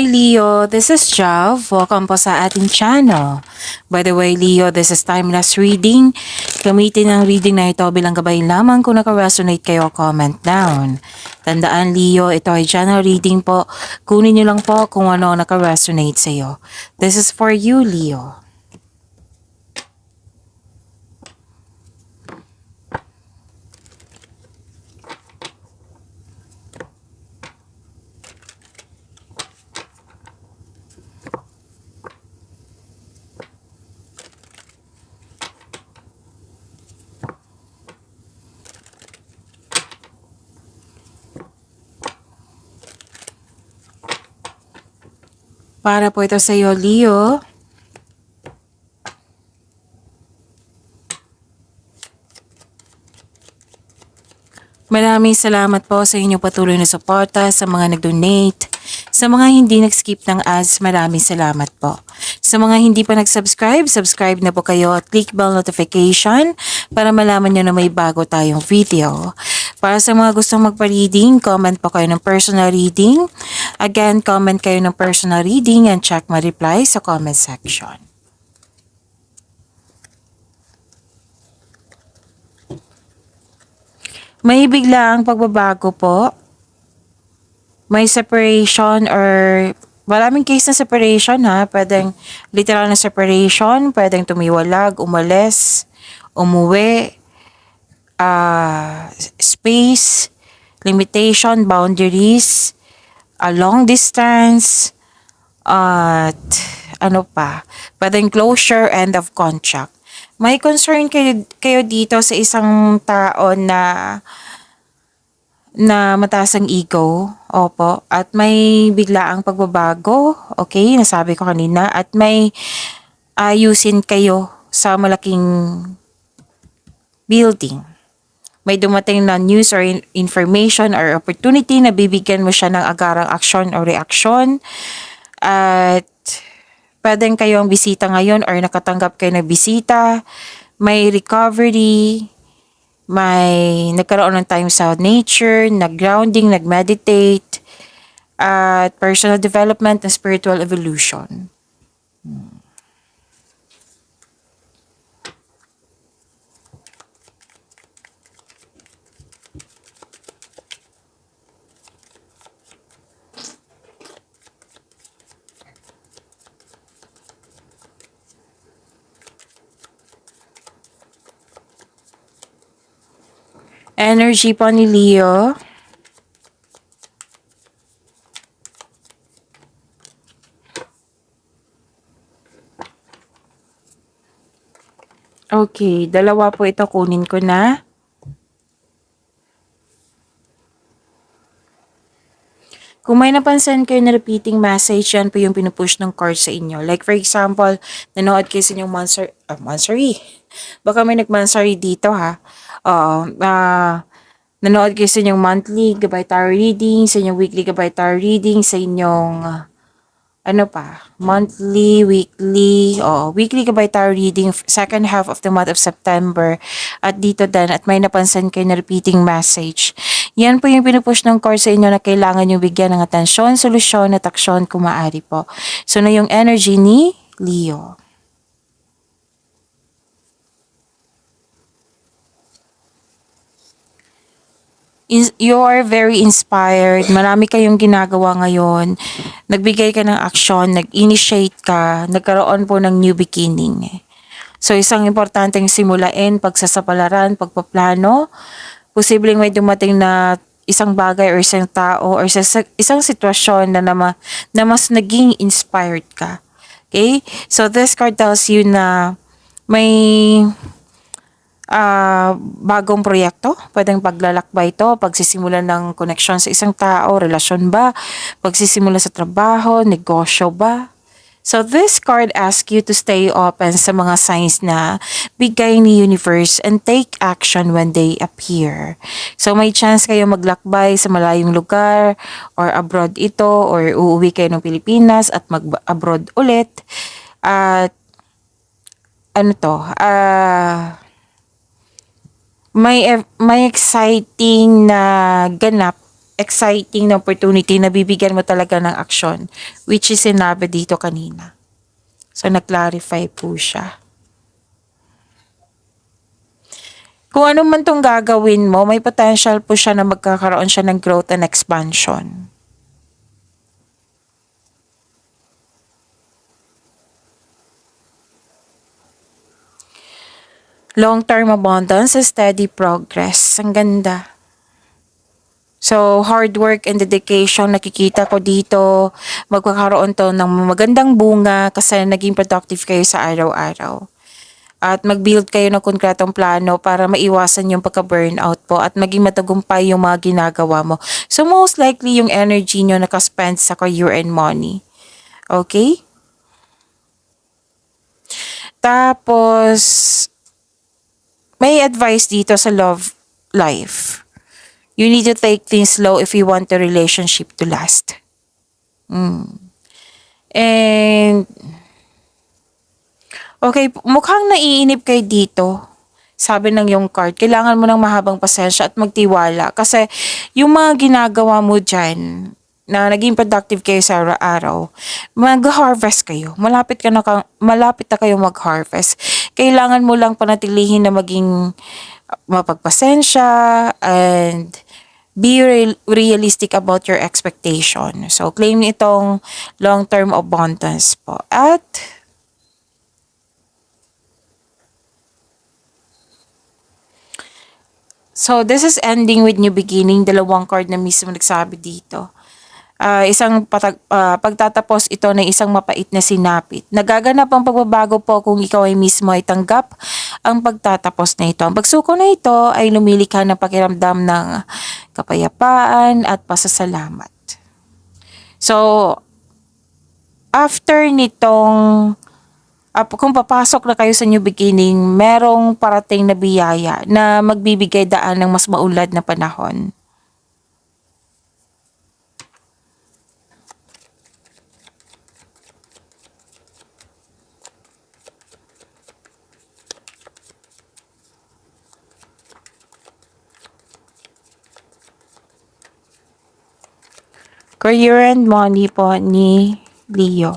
Hi Leo, this is Jav. Welcome po sa ating channel. By the way Leo, this is timeless reading. Gamitin ang reading na ito bilang gabay lamang kung naka-resonate kayo, comment down. Tandaan Leo, ito ay general reading po. Kunin nyo lang po kung ano naka-resonate sa iyo. This is for you Leo. Para po ito sa iyo, Leo. Maraming salamat po sa inyong patuloy na suporta, sa mga nag-donate, sa mga hindi nag-skip ng ads, maraming salamat po. Sa mga hindi pa nag-subscribe, subscribe na po kayo at click bell notification para malaman nyo na may bago tayong video. Para sa mga gustong magpa-reading, comment po kayo ng personal reading. Again, comment kayo ng personal reading and check my reply sa comment section. May biglaang pagbabago po. May separation or maraming case na separation ha. Pwedeng literal na separation, pwedeng tumiwalag, umalis, umuwi, space, limitation, boundaries, a long distance, at ano pa, pwedeng closure, end of contract. May concern kayo dito sa isang tao na mataas ang ego, opo, at may biglaang pagbabago, okay, nasabi ko kanina, at may ayusin kayo sa malaking building. May dumating na news or information or opportunity na bibigyan mo siya ng agarang aksyon o reaksyon, at pwedeng kayong bisita ngayon or nakatanggap kayo ng bisita, may recovery, may nagkaroon ng time sa nature, nag-grounding, nag-meditate, at personal development and spiritual evolution. Energy po ni Leo. Okay, dalawa po ito, kunin ko na. Kung may napansin kayo na repeating message, yan po yung pinupush ng card sa inyo. Like for example, nanood kayo sa inyong monthsary. Baka may nag-monthsary dito ha. Nanood kayo sa inyong monthly gabay tarot reading, sa inyong weekly gabay tarot reading, sa inyong monthly, weekly gabay tarot reading, second half of the month of September. At dito din, at may napansin kayo na repeating message. Yan po yung pinupush ng card sa inyo na kailangan yung bigyan ng atensyon, solusyon at aksyon kung maaari po. So na yung energy ni Leo. You are very inspired. Marami kayong ginagawa ngayon. Nagbigay ka ng aksyon, nag-initiate ka, nagkaroon po ng new beginning. So isang importanteng simulain, pagsasapalaran, pagpaplano. Posibleng may dumating na isang bagay or isang tao or isang sitwasyon na mas naging inspired ka. Okay? So this card tells you na may bagong proyekto, pwedeng paglalakbay ito, pagsisimula ng koneksyon sa isang tao, relasyon ba, pagsisimula sa trabaho, negosyo ba. So this card asks you to stay open sa mga signs na bigay ni universe and take action when they appear. So may chance kayo maglakbay sa malayong lugar or abroad ito or uuwi kayo ng Pilipinas at mag-abroad ulit. At may exciting na ganap exciting na opportunity na bibigyan mo talaga ng aksyon, which is sinabi dito kanina. So, nag-clarify po siya. Kung ano man tong gagawin mo, may potential po siya na magkakaroon siya ng growth and expansion. Long-term abundance and steady progress. Ang ganda. So, hard work and dedication, nakikita ko dito, magkakaroon to ng magandang bunga kasi naging productive kayo sa araw-araw. At mag-build kayo ng konkretong plano para maiwasan yung pagka-burnout po at maging matagumpay yung mga ginagawa mo. So, most likely yung energy nyo nakaspend sa career and money. Okay? Tapos, may advice dito sa love life. You need to take things slow if you want the relationship to last. And, okay, mukhang naiinip kayo dito. Sabi ng yung card, kailangan mo ng mahabang pasensya at magtiwala. Kasi yung mga ginagawa mo dyan, na naging productive kayo sa araw-araw, mag-harvest kayo. Malapit na kayo mag-harvest. Kailangan mo lang panatilihin na maging mapagpasensya and be realistic about your expectation. So, claim itong long-term abundance po. At so, this is ending with new beginning. Dalawang card na mismo nagsabi dito. Pagtatapos ito ng isang mapait na sinapit. Nagaganap ang pagbabago po kung ikaw ay mismo ay tanggap ang pagtatapos na ito. Ang pagsuko na ito ay lumilikha ng pakiramdam ng kapayapaan at pasasalamat. So, after nitong kung papasok na kayo sa new beginning, merong parating na biyaya na magbibigay daan ng mas maulad na panahon. Career and money po ni Leo.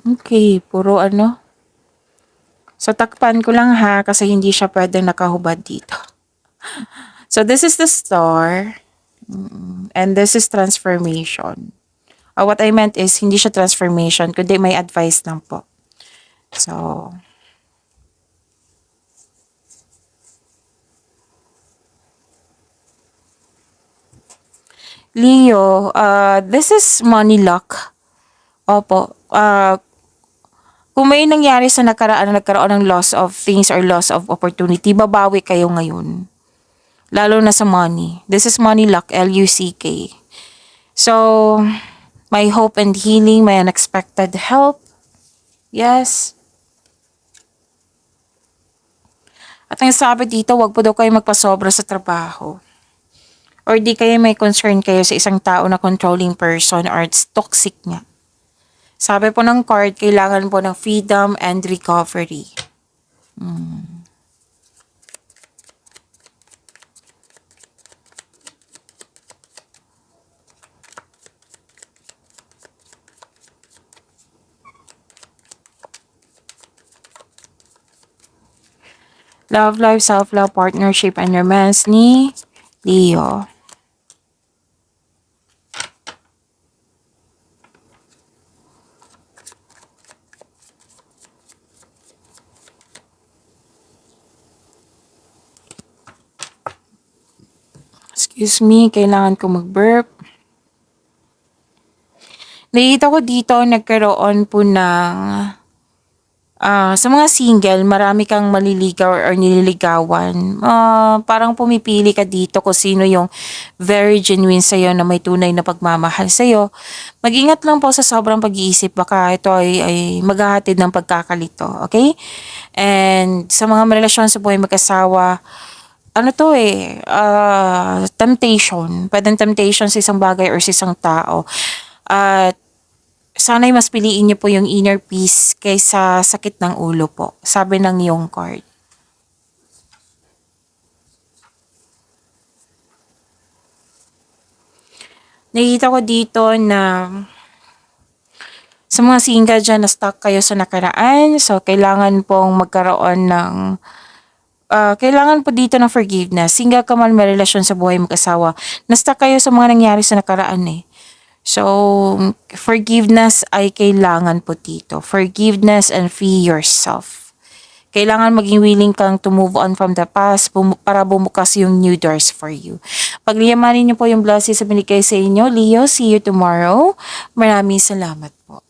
Okay, puro ano. So, takpan ko lang ha kasi hindi siya pwedeng nakahubad dito. So, this is the star. And this is transformation. What I meant is, hindi siya transformation, kundi may advice lang po. So, Leo, this is money luck. Opo. Kung may nangyari sa nakaraan na nagkaroon ng loss of things or loss of opportunity, babawi kayo ngayon. Lalo na sa money. This is money luck, L-U-C-K. So, may hope and healing, may unexpected help. Yes. At ang sabi dito, wag po daw kayo magpasobra sa trabaho. Or di kayo may concern kayo sa isang tao na controlling person or it's toxic nga. Sabi po ng card, kailangan po ng freedom and recovery. Love life, self-love, partnership, and romance ni Leo. Excuse me, kailangan ko mag-burp. Nakita ko dito, nagkaroon po ng sa mga single, marami kang maliligaw or nililigawan. Parang pumipili ka dito kung sino yung very genuine sa'yo na may tunay na pagmamahal sa'yo. Mag-ingat lang po sa sobrang pag-iisip. Baka ito ay maghahatid ng pagkakalito. Okay? And sa mga relasyon sa buhay mag-asawa, temptation. Pwedeng temptation sa isang bagay or sa isang tao. At Sana'y mas piliin niyo po yung inner peace kaysa sakit ng ulo po. Sabi ng yung card. Nakikita ko dito na sa mga single dyan na stuck kayo sa nakaraan, so kailangan pong magkaroon ng kailangan po dito ng forgiveness. Single ka man, may relasyon sa buhay mag-asawa. Na-stuck kayo sa mga nangyari sa nakaraan eh. So, forgiveness ay kailangan po dito. Forgiveness and free yourself. Kailangan maging willing kang to move on from the past para bumukas yung new doors for you. Pagyamanin niyo po yung blessings sa binigay sa inyo. Leo, see you tomorrow. Maraming salamat po.